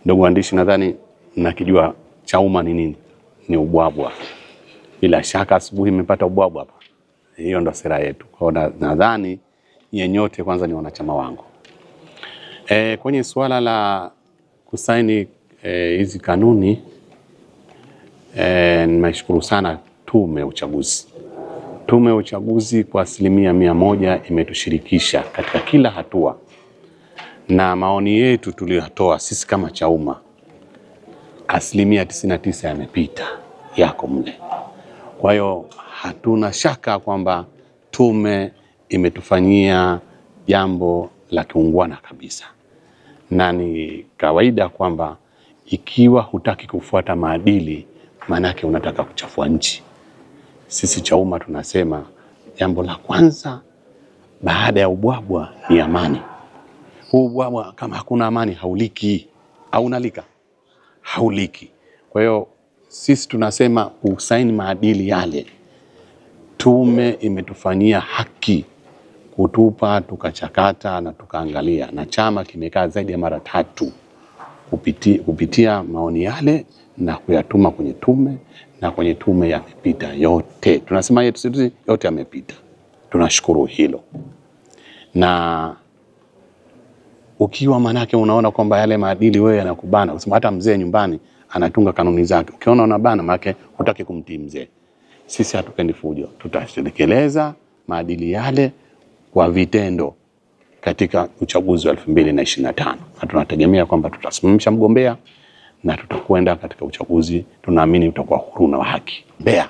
Ndugu waandishi, nadhani mnakijua Chauma ni nini? Ni ubwabwa. Bila shaka asubuhi mmepata ubwabwa hapa. Hiyo ndo sera yetu. Kwa nadhani nyenyote kwanza ni wanachama wangu. Kwenye suala la kusaini hizi kanuni, nimeshukuru sana tume ya uchaguzi. Tume ya uchaguzi kwa 100% imetushirikisha katika kila hatua, na maoni yetu tuliyotoa sisi kama Chauma 99% yamepita, yako mle. Kwa hiyo hatuna shaka kwamba tume imetufanyia jambo la kiungwana kabisa, na ni kawaida kwamba ikiwa hutaki kufuata maadili, manake unataka kuchafua nchi. Sisi Chauma tunasema jambo la kwanza baada ya ubwabwa ni amani. Huu ubwabwa kama hakuna amani hauliki, au unalika? Hauliki. Kwa hiyo sisi tunasema kusaini maadili yale, tume imetufanyia haki kutupa, tukachakata na tukaangalia, na chama kimekaa zaidi ya mara 3 kupitia maoni yale na kuyatuma kwenye tume, na kwenye tume yamepita yote. Tunasema yetu yote yamepita. Tunashukuru hilo. Na ukiwa manake unaona kwamba yale maadili wewe yanakubana, usema hata mzee nyumbani anatunga kanuni zake, ukiona unabana manake hutaki kumtii mzee. Sisi hatupendi fujo, tutatekeleza maadili yale kwa vitendo katika uchaguzi wa 2025. Na tunategemea kwamba tutasimamisha mgombea na tutakwenda katika uchaguzi, tunaamini utakuwa huru na wa haki. Mbeya,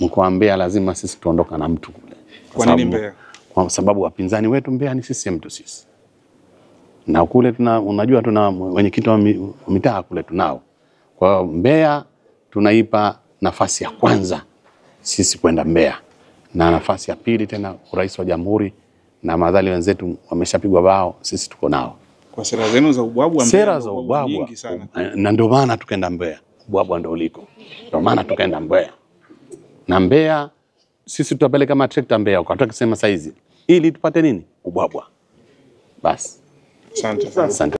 mkoa wa Mbeya lazima sisi tuondoka na mtu kule. Kwa nini Mbeya? Kwa sababu wapinzani wetu Mbeya ni CCM tu sisi. Na kule unajua tuna wenyekiti wa mitaa kule tunao. Kwa hiyo Mbeya tunaipa nafasi ya kwanza sisi kwenda Mbeya, na nafasi ya pili tena urais wa jamhuri, na madhali wenzetu wameshapigwa bao, sisi tuko nao. Kwa sera zenu za ubwabwa, sera za ubwabwa, na ndio maana tukaenda Mbeya. Ubwabwa ndio uliko, ndio maana tukaenda Mbeya. Na Mbeya sisi tutapeleka matrekta Mbeya, kwa tukisema saizi ili tupate nini? Ubwabwa. Basi. Asante.